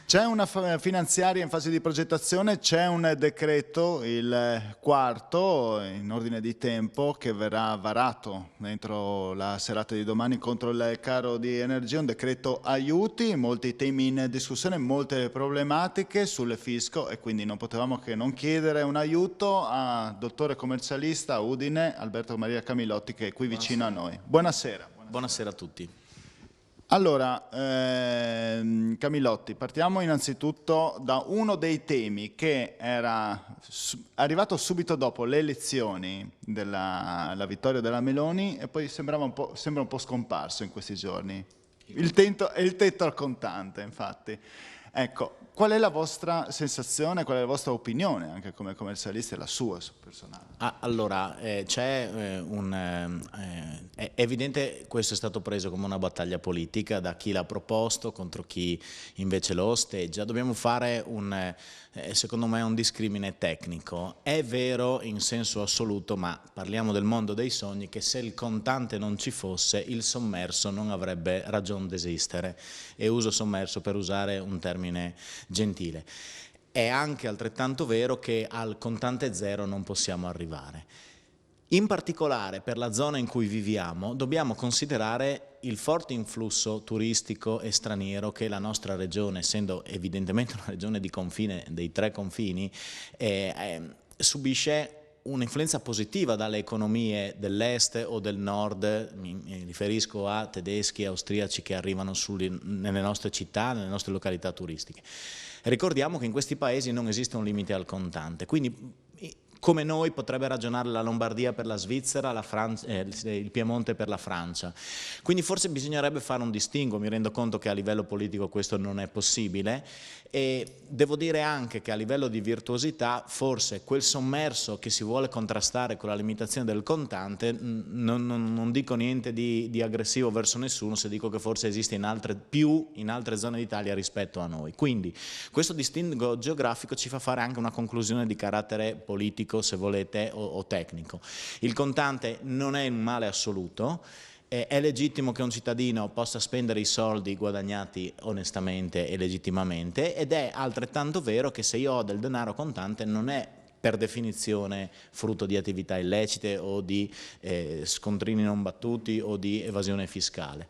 C'è una finanziaria in fase di progettazione, c'è un decreto, il quarto, in ordine di tempo, che verrà varato entro la serata di domani contro il caro di energia, un decreto aiuti, molti temi in discussione, molte problematiche sul fisco e quindi non potevamo che non chiedere un aiuto a dottore commercialista a Udine, Alberto Maria Camilotti, che è qui vicino a noi. Buonasera. Buonasera a tutti. Allora, Camilotti, partiamo innanzitutto da uno dei temi che era arrivato subito dopo le elezioni della vittoria della Meloni e poi sembra un po' scomparso in questi giorni. Il tetto al contante, infatti. Ecco, qual è la vostra sensazione, qual è la vostra opinione, anche come commercialisti, e la sua personale? Allora, è evidente, questo è stato preso come una battaglia politica da chi l'ha proposto contro chi invece lo osteggia. Dobbiamo fare secondo me, un discrimine tecnico. È vero in senso assoluto, ma parliamo del mondo dei sogni, che se il contante non ci fosse, il sommerso non avrebbe ragione d'esistere. E uso sommerso per usare un termine gentile. È anche altrettanto vero che al contante zero non possiamo arrivare. In particolare per la zona in cui viviamo dobbiamo considerare il forte influsso turistico e straniero che la nostra regione, essendo evidentemente una regione di confine, dei tre confini, subisce un'influenza positiva dalle economie dell'est o del nord, mi riferisco a tedeschi e austriaci che arrivano nelle nostre città, nelle nostre località turistiche. Ricordiamo che in questi paesi non esiste un limite al contante, quindi come noi potrebbe ragionare la Lombardia per la Svizzera, il Piemonte per la Francia. Quindi forse bisognerebbe fare un distinguo, mi rendo conto che a livello politico questo non è possibile e devo dire anche che a livello di virtuosità forse quel sommerso che si vuole contrastare con la limitazione del contante, non dico niente di aggressivo verso nessuno se dico che forse esiste in altre zone d'Italia rispetto a noi. Quindi questo distinguo geografico ci fa fare anche una conclusione di carattere politico, se volete, o tecnico. Il contante non è un male assoluto, è legittimo che un cittadino possa spendere i soldi guadagnati onestamente e legittimamente ed è altrettanto vero che se io ho del denaro contante non è per definizione frutto di attività illecite o di scontrini non battuti o di evasione fiscale.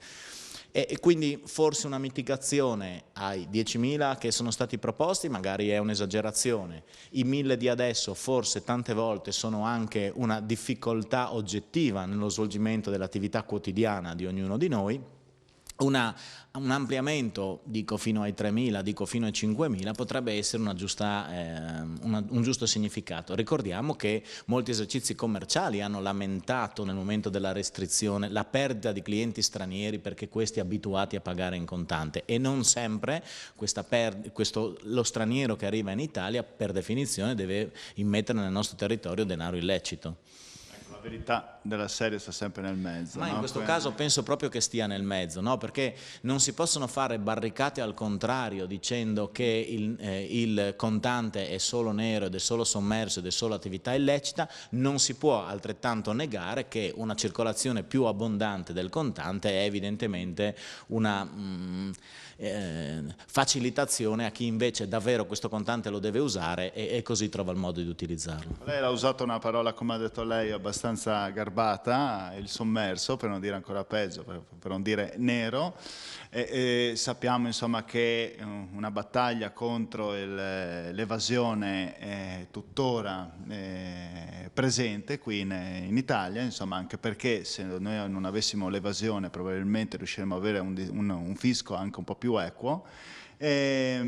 E quindi forse una mitigazione ai 10.000 che sono stati proposti magari è un'esagerazione, i 1.000 di adesso forse tante volte sono anche una difficoltà oggettiva nello svolgimento dell'attività quotidiana di ognuno di noi. Un ampliamento, dico fino ai 3.000, dico fino ai 5.000, potrebbe essere un giusto significato. Ricordiamo che molti esercizi commerciali hanno lamentato nel momento della restrizione la perdita di clienti stranieri perché questi abituati a pagare in contante e non sempre lo straniero che arriva in Italia per definizione deve immettere nel nostro territorio denaro illecito. La verità della serie sta sempre nel mezzo. Ma in questo caso penso proprio che stia nel mezzo, no? Perché non si possono fare barricate al contrario dicendo che il contante è solo nero ed è solo sommerso ed è solo attività illecita, non si può altrettanto negare che una circolazione più abbondante del contante è evidentemente una facilitazione a chi invece davvero questo contante lo deve usare e così trova il modo di utilizzarlo. Lei ha usato una parola, come ha detto lei, abbastanza garbata, il sommerso, per non dire ancora peggio, per non dire nero, e sappiamo insomma che una battaglia contro l'evasione è tuttora presente qui in Italia, insomma, anche perché se noi non avessimo l'evasione probabilmente riusciremmo ad avere un fisco anche un po' più equo e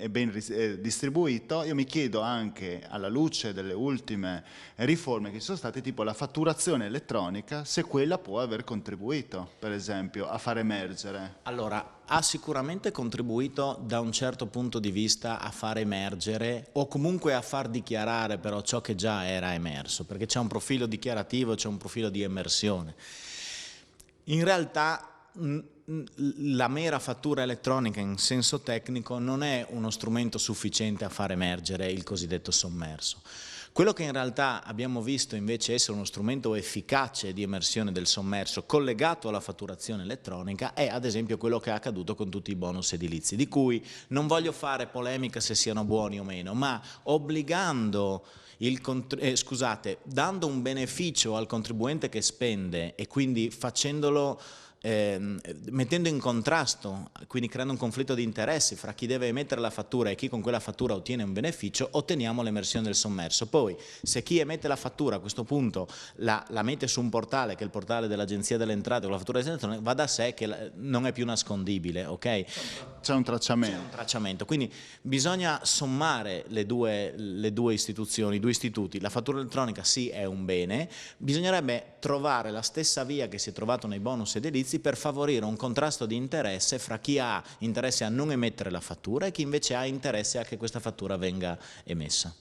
ben distribuito. Io mi chiedo anche, alla luce delle ultime riforme che ci sono state, tipo la fatturazione elettronica, se quella può aver contribuito, per esempio, a far emergere. Allora, ha sicuramente contribuito da un certo punto di vista a far emergere o comunque a far dichiarare però ciò che già era emerso, perché c'è un profilo dichiarativo, c'è un profilo di emersione. In realtà la mera fattura elettronica in senso tecnico non è uno strumento sufficiente a far emergere il cosiddetto sommerso. Quello che in realtà abbiamo visto invece essere uno strumento efficace di emersione del sommerso collegato alla fatturazione elettronica è ad esempio quello che è accaduto con tutti i bonus edilizi, di cui non voglio fare polemica se siano buoni o meno, ma obbligando dando un beneficio al contribuente che spende e quindi facendolo mettendo in contrasto, quindi creando un conflitto di interessi fra chi deve emettere la fattura e chi con quella fattura ottiene un beneficio, otteniamo l'emersione del sommerso. Poi, se chi emette la fattura a questo punto la mette su un portale, che è il portale dell'Agenzia delle Entrate, con la fattura elettronica, va da sé che non è più nascondibile, ok? C'è un tracciamento. C'è un tracciamento, quindi bisogna sommare le due istituzioni, i due istituti. La fattura elettronica sì è un bene, bisognerebbe trovare la stessa via che si è trovato nei bonus edilizi per favorire un contrasto di interesse fra chi ha interesse a non emettere la fattura e chi invece ha interesse a che questa fattura venga emessa.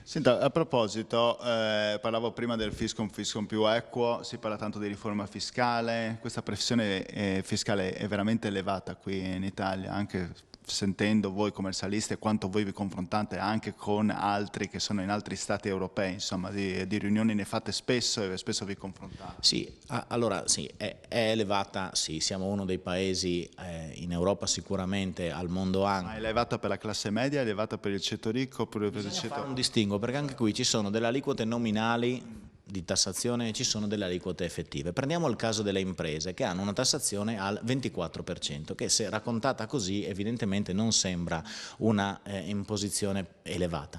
Senta, a proposito, parlavo prima del fisco, un fisco più equo, si parla tanto di riforma fiscale, questa pressione fiscale è veramente elevata qui in Italia, anche sentendo voi commercialisti e quanto voi vi confrontate anche con altri che sono in altri stati europei, insomma di riunioni ne fate spesso e spesso vi confrontate. Sì, allora sì, è elevata, sì, siamo uno dei paesi in Europa sicuramente, al mondo anche. Ma è elevata per la classe media, è elevata per il ceto ricco, per il Bisogna ceto... fare un distinguo, perché anche qui ci sono delle aliquote nominali di tassazione e ci sono delle aliquote effettive. Prendiamo il caso delle imprese che hanno una tassazione al 24%, che se raccontata così evidentemente non sembra una imposizione elevata.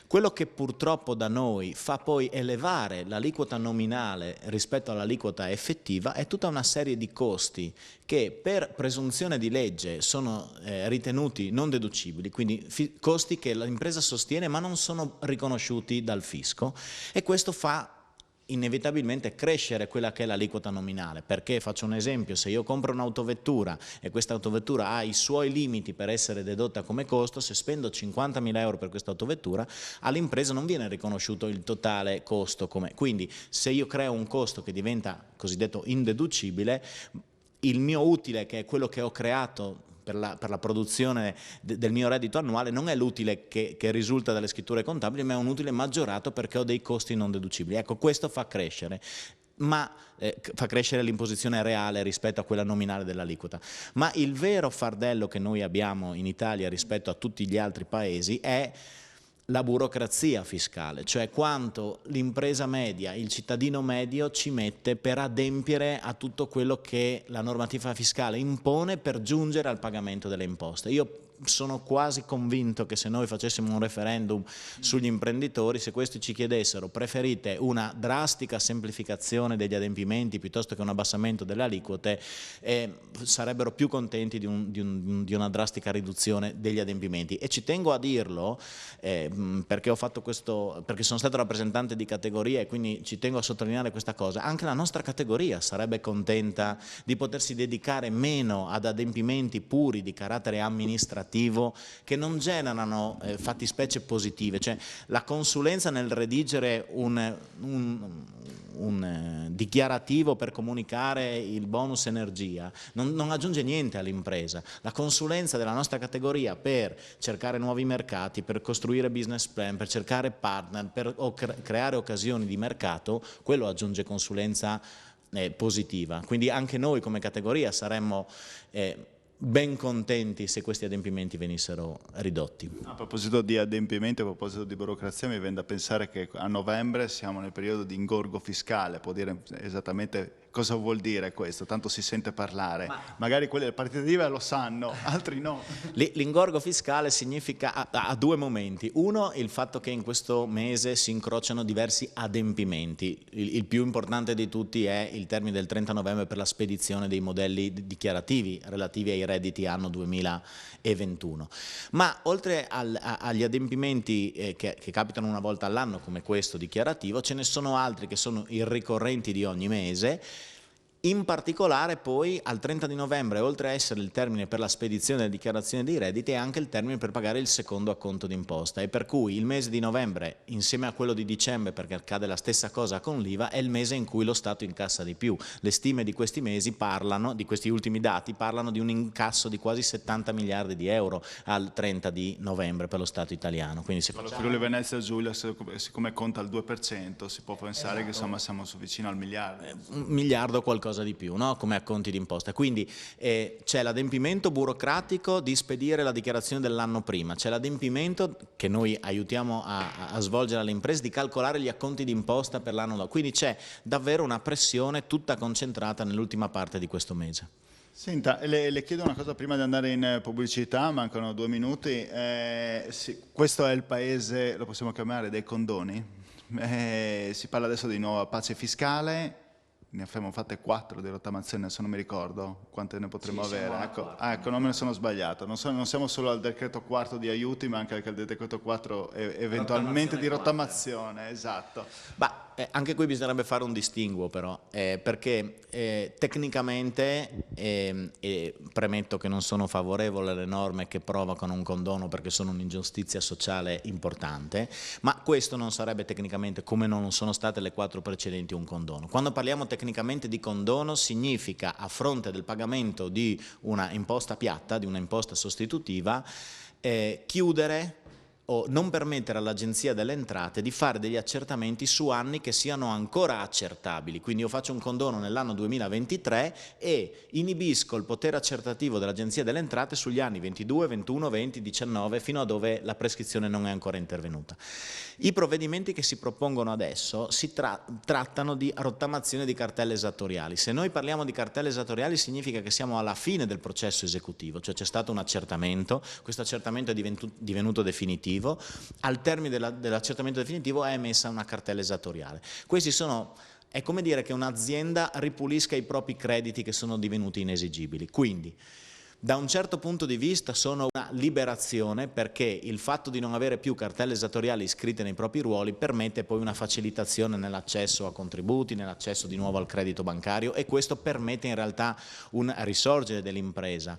Quello che purtroppo da noi fa poi elevare l'aliquota nominale rispetto all'aliquota effettiva è tutta una serie di costi che per presunzione di legge sono ritenuti non deducibili, quindi costi che l'impresa sostiene ma non sono riconosciuti dal fisco, e questo fa inevitabilmente crescere quella che è l'aliquota nominale. Perché, faccio un esempio, se io compro un'autovettura e questa autovettura ha i suoi limiti per essere dedotta come costo, se spendo 50.000 euro per questa autovettura all'impresa non viene riconosciuto il totale costo. Quindi se io creo un costo che diventa cosiddetto indeducibile, il mio utile, che è quello che ho creato per la produzione del mio reddito annuale, non è l'utile che risulta dalle scritture contabili, ma è un utile maggiorato perché ho dei costi non deducibili. Ecco, questo fa crescere, ma fa crescere l'imposizione reale rispetto a quella nominale dell'aliquota. Ma il vero fardello che noi abbiamo in Italia rispetto a tutti gli altri paesi è la burocrazia fiscale, cioè quanto l'impresa media, il cittadino medio ci mette per adempiere a tutto quello che la normativa fiscale impone per giungere al pagamento delle imposte. Io sono quasi convinto che se noi facessimo un referendum sugli imprenditori, se questi ci chiedessero preferite una drastica semplificazione degli adempimenti piuttosto che un abbassamento delle aliquote, sarebbero più contenti di una drastica riduzione degli adempimenti. E ci tengo a dirlo perché ho fatto questo, perché sono stato rappresentante di categoria e quindi ci tengo a sottolineare questa cosa. Anche la nostra categoria sarebbe contenta di potersi dedicare meno ad adempimenti puri di carattere amministrativo che non generano fattispecie positive, cioè la consulenza nel redigere un dichiarativo per comunicare il bonus energia non aggiunge niente all'impresa. La consulenza della nostra categoria per cercare nuovi mercati, per costruire business plan, per cercare partner, per creare occasioni di mercato, quello aggiunge consulenza positiva. Quindi anche noi come categoria saremmo ben contenti se questi adempimenti venissero ridotti. A proposito di adempimenti, a proposito di burocrazia, mi viene da pensare che a novembre siamo nel periodo di ingorgo fiscale. Può dire esattamente cosa vuol dire questo? Tanto si sente parlare. Magari quelli del Partito Viva lo sanno, altri no. L'ingorgo fiscale significa a due momenti. Uno, il fatto che in questo mese si incrociano diversi adempimenti. Il più importante di tutti è il termine del 30 novembre per la spedizione dei modelli dichiarativi relativi ai redditi anno 2021. Ma oltre agli adempimenti che capitano una volta all'anno come questo dichiarativo, ce ne sono altri che sono i ricorrenti di ogni mese, In particolare poi al 30 di novembre, oltre a essere il termine per la spedizione delle dichiarazioni dei redditi, è anche il termine per pagare il secondo acconto d'imposta, e per cui il mese di novembre, insieme a quello di dicembre, perché accade la stessa cosa con l'IVA, è il mese in cui lo Stato incassa di più. Le stime di questi mesi parlano, di questi ultimi dati, parlano di un incasso di quasi 70 miliardi di euro al 30 di novembre per lo Stato italiano. Quindi se facciamo... Friuli Venezia Giulia, siccome conta il 2%, si può pensare che insomma siamo vicino al miliardo. Un miliardo qualcosa di più, no? Come acconti d'imposta. Quindi c'è l'adempimento burocratico di spedire la dichiarazione dell'anno prima, c'è l'adempimento che noi aiutiamo a svolgere alle imprese di calcolare gli acconti d'imposta per l'anno dopo. Quindi c'è davvero una pressione tutta concentrata nell'ultima parte di questo mese. Senta, le chiedo una cosa prima di andare in pubblicità, mancano 2 minuti. Sì, questo è il paese, lo possiamo chiamare, dei condoni? Si parla adesso di nuova pace fiscale. Ne abbiamo fatte 4 di rottamazione, adesso non mi ricordo quante ne potremo avere. Ecco, non me ne sono sbagliato. Non siamo solo al decreto 4 di aiuti, ma anche al decreto 4 eventualmente di rottamazione. Esatto. Anche qui bisognerebbe fare un distinguo però, perché tecnicamente, premetto che non sono favorevole alle norme che provocano un condono perché sono un'ingiustizia sociale importante, ma questo non sarebbe tecnicamente, come non sono state le 4 precedenti, un condono. Quando parliamo tecnicamente di condono significa, a fronte del pagamento di una imposta piatta, di una imposta sostitutiva, chiudere o non permettere all'Agenzia delle Entrate di fare degli accertamenti su anni che siano ancora accertabili. Quindi io faccio un condono nell'anno 2023 e inibisco il potere accertativo dell'Agenzia delle Entrate sugli anni 22, 21, 20, 19, fino a dove la prescrizione non è ancora intervenuta. I provvedimenti che si propongono adesso si trattano di rottamazione di cartelle esattoriali. Se noi parliamo di cartelle esattoriali significa che siamo alla fine del processo esecutivo, cioè c'è stato un accertamento, questo accertamento è divenuto definitivo, al termine dell'accertamento definitivo è emessa una cartella esattoriale. È come dire che un'azienda ripulisca i propri crediti che sono divenuti inesigibili. Quindi, da un certo punto di vista sono una liberazione, perché il fatto di non avere più cartelle esattoriali iscritte nei propri ruoli permette poi una facilitazione nell'accesso a contributi, nell'accesso di nuovo al credito bancario, e questo permette in realtà un risorgere dell'impresa,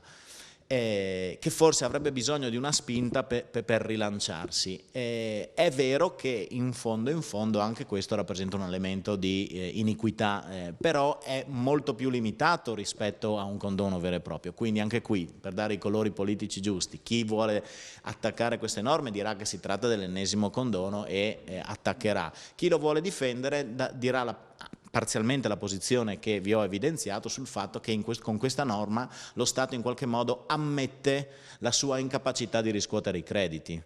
che forse avrebbe bisogno di una spinta per rilanciarsi. È vero che in fondo anche questo rappresenta un elemento di iniquità, però è molto più limitato rispetto a un condono vero e proprio. Quindi anche qui, per dare i colori politici giusti, chi vuole attaccare queste norme dirà che si tratta dell'ennesimo condono e attaccherà. Chi lo vuole difendere dirà parzialmente la posizione che vi ho evidenziato sul fatto che con questa norma lo Stato in qualche modo ammette la sua incapacità di riscuotere i crediti.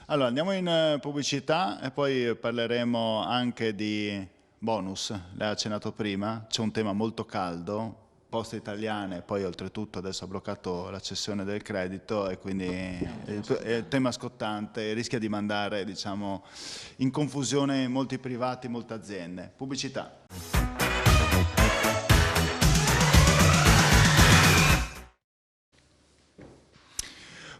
Allora, andiamo in pubblicità e poi parleremo anche di bonus. Lei ha accennato prima, c'è un tema molto caldo, Poste Italiane, poi oltretutto adesso ha bloccato la cessione del credito e quindi è un tema scottante, rischia di mandare, diciamo, in confusione molti privati, molte aziende. Pubblicità.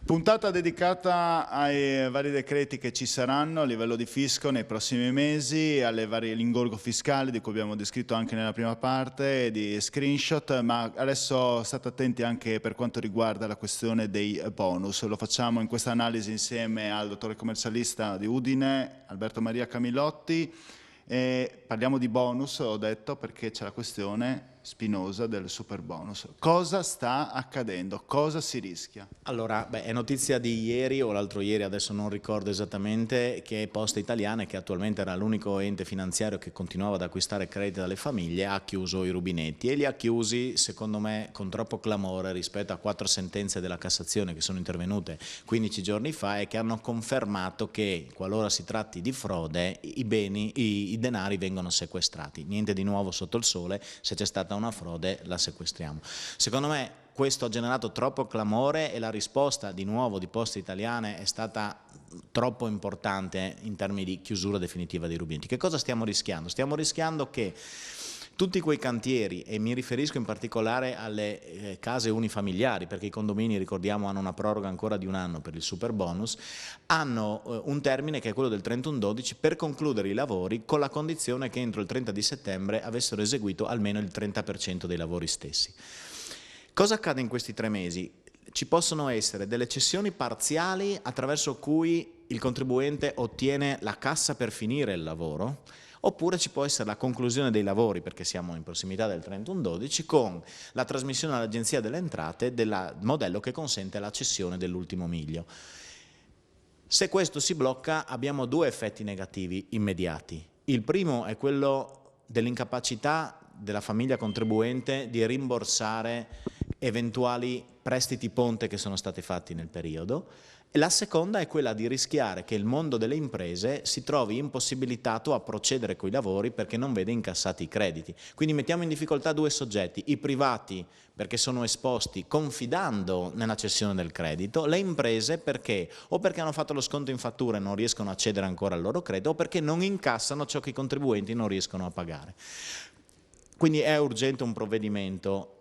Puntata dedicata ai vari decreti che ci saranno a livello di fisco nei prossimi mesi, alle varie l'ingorgo fiscale di cui abbiamo descritto anche nella prima parte, di screenshot, ma adesso state attenti anche per quanto riguarda la questione dei bonus. Lo facciamo in questa analisi insieme al dottore commercialista di Udine, Alberto Maria Camillotti. Parliamo di bonus, ho detto, perché c'è la questione spinosa del super bonus. Cosa sta accadendo? Cosa si rischia? Allora, è notizia di ieri o l'altro ieri, adesso non ricordo esattamente, che Poste Italiane, che attualmente era l'unico ente finanziario che continuava ad acquistare crediti dalle famiglie, ha chiuso i rubinetti, e li ha chiusi, secondo me, con troppo clamore rispetto a 4 sentenze della Cassazione che sono intervenute 15 giorni fa e che hanno confermato che, qualora si tratti di frode, i denari vengono sequestrati. Niente di nuovo sotto il sole, se c'è stata una frode la sequestriamo. Secondo me questo ha generato troppo clamore e la risposta di nuovo di Poste Italiane è stata troppo importante in termini di chiusura definitiva dei rubinetti. Che cosa stiamo rischiando? Stiamo rischiando che Tutti quei cantieri, e mi riferisco in particolare alle case unifamiliari, perché i condomini, ricordiamo, hanno una proroga ancora di 1 anno per il superbonus, hanno un termine che è quello del 31/12 per concludere i lavori, con la condizione che entro il 30 di settembre avessero eseguito almeno il 30% dei lavori stessi. Cosa accade in questi 3 mesi? Ci possono essere delle cessioni parziali attraverso cui il contribuente ottiene la cassa per finire il lavoro, oppure ci può essere la conclusione dei lavori, perché siamo in prossimità del 31/12, con la trasmissione all'Agenzia delle Entrate del modello che consente la cessione dell'ultimo miglio. Se questo si blocca abbiamo 2 effetti negativi immediati. Il primo è quello dell'incapacità della famiglia contribuente di rimborsare eventuali prestiti ponte che sono stati fatti nel periodo, e la seconda è quella di rischiare che il mondo delle imprese si trovi impossibilitato a procedere coi lavori perché non vede incassati i crediti. Quindi mettiamo in difficoltà 2 soggetti: i privati perché sono esposti confidando nella cessione del credito, le imprese perché o perché hanno fatto lo sconto in fattura e non riescono a cedere ancora al loro credito, o perché non incassano ciò che i contribuenti non riescono a pagare. Quindi è urgente un provvedimento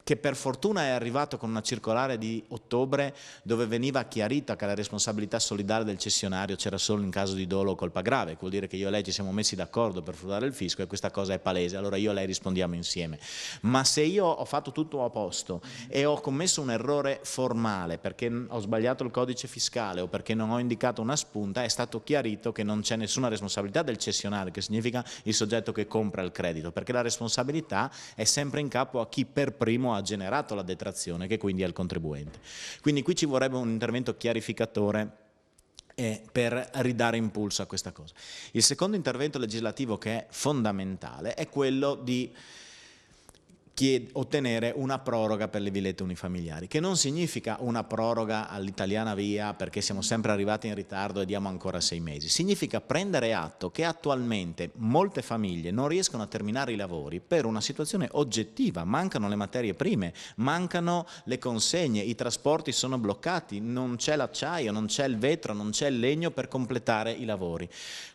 che per fortuna è arrivato con una circolare di ottobre dove veniva chiarita che la responsabilità solidale del cessionario c'era solo in caso di dolo o colpa grave. Vuol dire che io e lei ci siamo messi d'accordo per fruttare il fisco e questa cosa è palese, allora io e lei rispondiamo insieme. Ma se io ho fatto tutto a posto e ho commesso un errore formale perché ho sbagliato il codice fiscale o perché non ho indicato una spunta, è stato chiarito che non c'è nessuna responsabilità del cessionario, che significa il soggetto che compra il credito, perché la responsabilità è sempre in capo a chi per primo ha generato la detrazione, che quindi è il contribuente. Quindi qui ci vorrebbe un intervento chiarificatore per ridare impulso a questa cosa. Il secondo intervento legislativo che è fondamentale è quello di ottenere una proroga per le villette unifamiliari, che non significa una proroga all'italiana via perché siamo sempre arrivati in ritardo e diamo ancora 6 mesi, significa prendere atto che attualmente molte famiglie non riescono a terminare i lavori per una situazione oggettiva: mancano le materie prime, mancano le consegne, i trasporti sono bloccati, non c'è l'acciaio, non c'è il vetro, non c'è il legno per completare i lavori.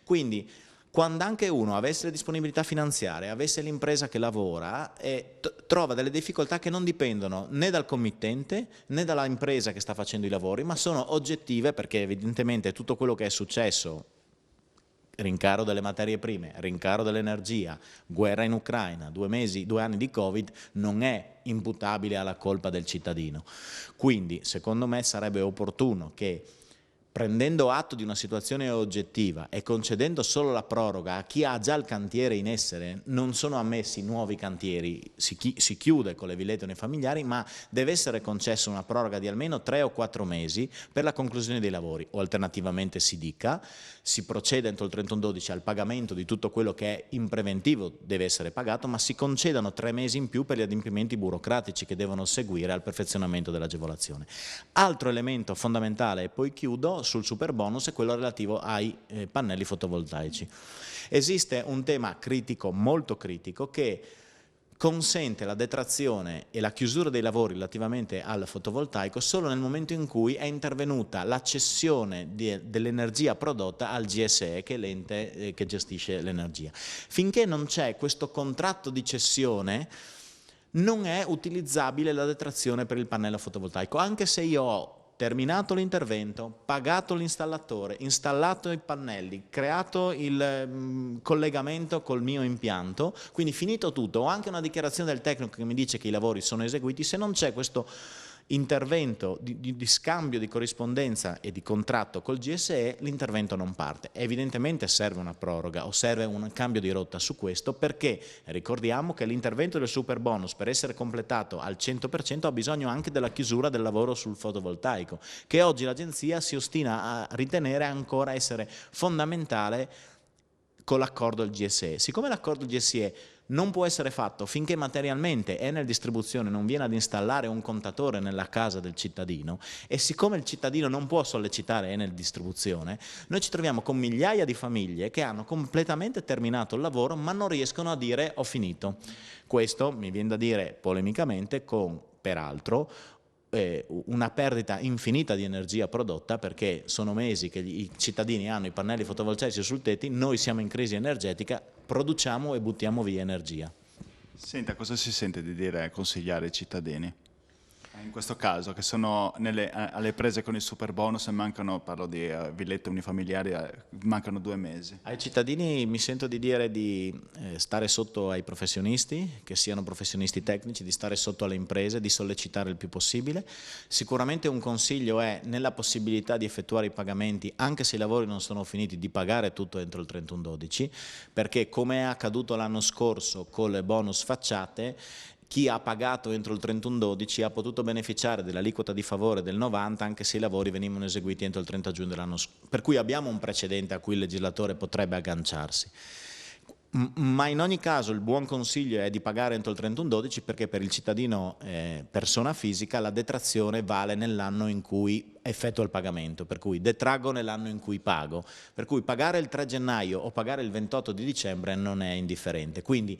Quindi quando anche uno avesse le disponibilità finanziarie, avesse l'impresa che lavora, trova delle difficoltà che non dipendono né dal committente né dalla impresa che sta facendo i lavori, ma sono oggettive, perché evidentemente tutto quello che è successo, rincaro delle materie prime, rincaro dell'energia, guerra in Ucraina, 2 anni di Covid, non è imputabile alla colpa del cittadino. Quindi secondo me sarebbe opportuno che, prendendo atto di una situazione oggettiva e concedendo solo la proroga a chi ha già il cantiere in essere, non sono ammessi nuovi cantieri, si chiude con le villette unifamiliari, ma deve essere concessa una proroga di almeno 3 o 4 mesi per la conclusione dei lavori, o alternativamente si procede entro il 31/12 al pagamento di tutto quello che è in preventivo deve essere pagato, ma si concedano 3 mesi in più per gli adempimenti burocratici che devono seguire al perfezionamento dell'agevolazione. Altro elemento fondamentale, e poi chiudo, sul superbonus è quello relativo ai pannelli fotovoltaici. Esiste un tema critico, molto critico, che consente la detrazione e la chiusura dei lavori relativamente al fotovoltaico solo nel momento in cui è intervenuta la cessione dell'energia prodotta al GSE, che è l'ente che gestisce l'energia. Finché non c'è questo contratto di cessione, non è utilizzabile la detrazione per il pannello fotovoltaico, anche se io ho terminato l'intervento, pagato l'installatore, installato i pannelli, creato il collegamento col mio impianto, quindi finito tutto, ho anche una dichiarazione del tecnico che mi dice che i lavori sono eseguiti. Se non c'è questo intervento di scambio di corrispondenza e di contratto col GSE, l'intervento non parte. Evidentemente serve una proroga o serve un cambio di rotta su questo, perché ricordiamo che l'intervento del superbonus, per essere completato al 100%, ha bisogno anche della chiusura del lavoro sul fotovoltaico, che oggi l'agenzia si ostina a ritenere ancora essere fondamentale con l'accordo del GSE. Siccome l'accordo del GSE non può essere fatto finché materialmente Enel Distribuzione non viene ad installare un contatore nella casa del cittadino, e siccome il cittadino non può sollecitare Enel Distribuzione, noi ci troviamo con migliaia di famiglie che hanno completamente terminato il lavoro ma non riescono a dire ho finito. Questo mi viene da dire polemicamente con, peraltro, una perdita infinita di energia prodotta, perché sono mesi che i cittadini hanno i pannelli fotovoltaici sul tetto, noi siamo in crisi energetica, produciamo e buttiamo via energia. Senta, cosa si sente di dire consigliare ai cittadini? In questo caso, che sono alle prese con il super bonus e mancano, parlo di villette unifamiliari, mancano 2 mesi. Ai cittadini mi sento di dire di stare sotto ai professionisti, che siano professionisti tecnici, di stare sotto alle imprese, di sollecitare il più possibile. Sicuramente un consiglio è, nella possibilità di effettuare i pagamenti, anche se i lavori non sono finiti, di pagare tutto entro il 31/12, perché come è accaduto l'anno scorso con le bonus facciate, chi ha pagato entro il 31/12 ha potuto beneficiare dell'aliquota di favore del 90 anche se i lavori venivano eseguiti entro il 30 giugno dell'anno scorso, per cui abbiamo un precedente a cui il legislatore potrebbe agganciarsi. Ma in ogni caso il buon consiglio è di pagare entro il 31/12 perché per il cittadino persona fisica la detrazione vale nell'anno in cui effettua il pagamento, per cui detraggo nell'anno in cui pago, per cui pagare il 3 gennaio o pagare il 28 di dicembre non è indifferente, quindi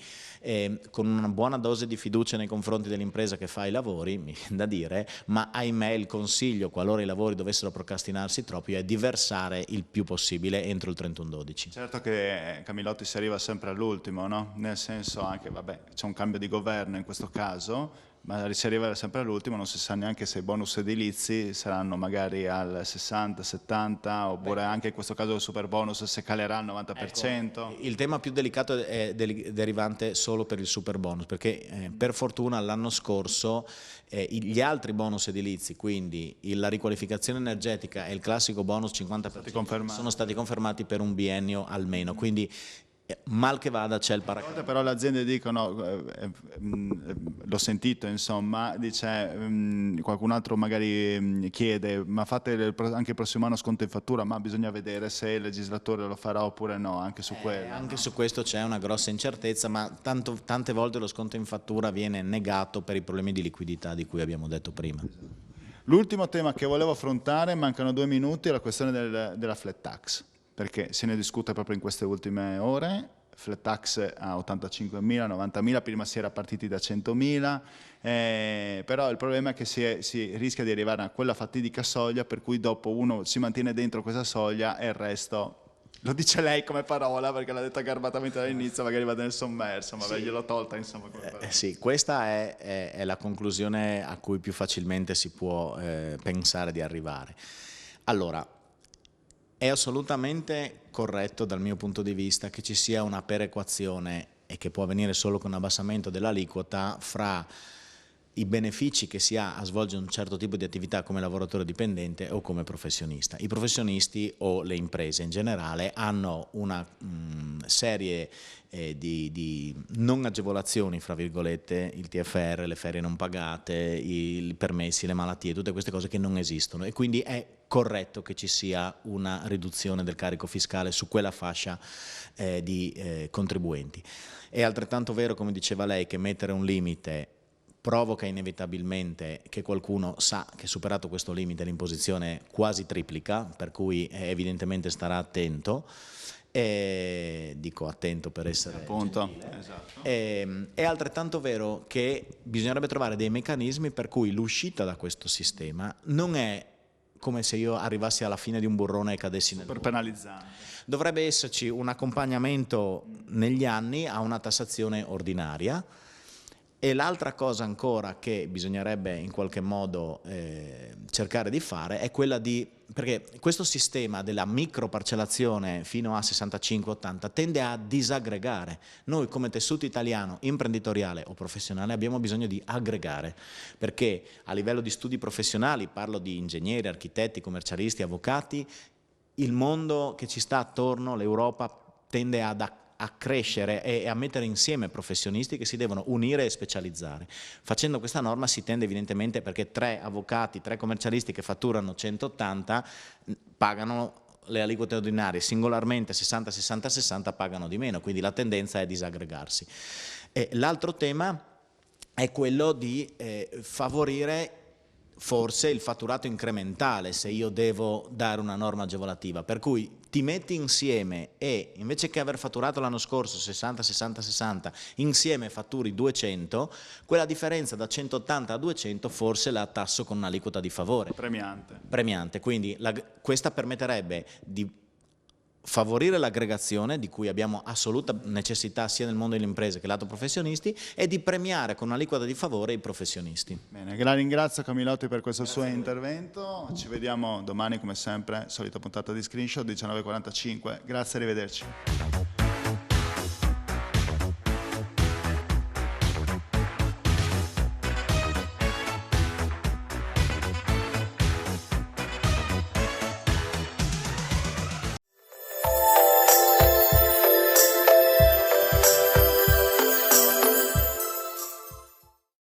con una buona dose di fiducia nei confronti dell'impresa che fa i lavori, mi viene da dire, ma ahimè il consiglio, qualora i lavori dovessero procrastinarsi troppo, è di versare il più possibile entro il 31/12. Certo che Camillotti si arriva sempre all'ultimo, no? Nel senso anche, vabbè, c'è un cambio di governo in questo caso, ma si arriva sempre all'ultimo, non si sa neanche se i bonus edilizi saranno magari al 60, 70, oppure anche in questo caso il super bonus se calerà al 90%. Ecco, il tema più delicato è derivante solo per il super bonus, perché per fortuna l'anno scorso gli altri bonus edilizi, quindi la riqualificazione energetica e il classico bonus 50% sono stati confermati per un biennio almeno, quindi mal che vada c'è il paracadute. Però le aziende dicono, l'ho sentito insomma, dice qualcun altro magari chiede ma fate anche il prossimo anno sconto in fattura, ma bisogna vedere se il legislatore lo farà oppure no, anche su quello. Anche su questo c'è una grossa incertezza, ma tante volte lo sconto in fattura viene negato per i problemi di liquidità di cui abbiamo detto prima. L'ultimo tema che volevo affrontare, mancano 2 minuti, è la questione della flat tax, perché se ne discute proprio in queste ultime ore. Flat tax a 85.000, 90.000, prima si era partiti da 100.000, però il problema è che si rischia di arrivare a quella fatidica soglia per cui dopo uno si mantiene dentro questa soglia e il resto, lo dice lei come parola perché l'ha detta garbatamente dall'inizio, magari va nel sommerso, ma sì, gliel'ho tolta insomma come parola. Sì, questa è la conclusione a cui più facilmente si può pensare di arrivare. Allora, è assolutamente corretto dal mio punto di vista che ci sia una perequazione, e che può avvenire solo con un abbassamento dell'aliquota, fra i benefici che si ha a svolgere un certo tipo di attività come lavoratore dipendente o come professionista. I professionisti o le imprese in generale hanno una serie di non agevolazioni, fra virgolette, il TFR, le ferie non pagate, i permessi, le malattie, tutte queste cose che non esistono, e quindi è corretto che ci sia una riduzione del carico fiscale su quella fascia di contribuenti. È altrettanto vero, come diceva lei, che mettere un limite provoca inevitabilmente che qualcuno sa che superato questo limite l'imposizione quasi triplica, per cui evidentemente starà attento. Dico attento per essere appunto, esatto. È altrettanto vero che bisognerebbe trovare dei meccanismi per cui l'uscita da questo sistema non è come se io arrivassi alla fine di un burrone e cadessi nel super penalizzante. Dovrebbe esserci un accompagnamento negli anni a una tassazione ordinaria. E l'altra cosa ancora che bisognerebbe in qualche modo cercare di fare è quella perché questo sistema della microparcellazione fino a 65-80 tende a disaggregare. Noi come tessuto italiano, imprenditoriale o professionale, abbiamo bisogno di aggregare, perché a livello di studi professionali, parlo di ingegneri, architetti, commercialisti, avvocati, il mondo che ci sta attorno, l'Europa, tende a crescere e a mettere insieme professionisti che si devono unire e specializzare. Facendo questa norma si tende evidentemente, perché 3 avvocati, 3 commercialisti che fatturano 180 pagano le aliquote ordinarie, singolarmente 60-60-60 pagano di meno, quindi la tendenza è disaggregarsi. L'altro tema è quello di favorire forse il fatturato incrementale, se io devo dare una norma agevolativa, per cui ti metti insieme e invece che aver fatturato l'anno scorso 60-60-60 insieme fatturi 200, quella differenza da 180 a 200 forse la tasso con un'aliquota di favore. Premiante. Premiante, quindi questa permetterebbe di favorire l'aggregazione, di cui abbiamo assoluta necessità sia nel mondo delle imprese che lato professionisti, e di premiare con un'aliquota di favore i professionisti. Bene, la ringrazio Camilotti per questo suo intervento, ci vediamo domani come sempre, solita puntata di Screenshot 19:45, grazie, arrivederci.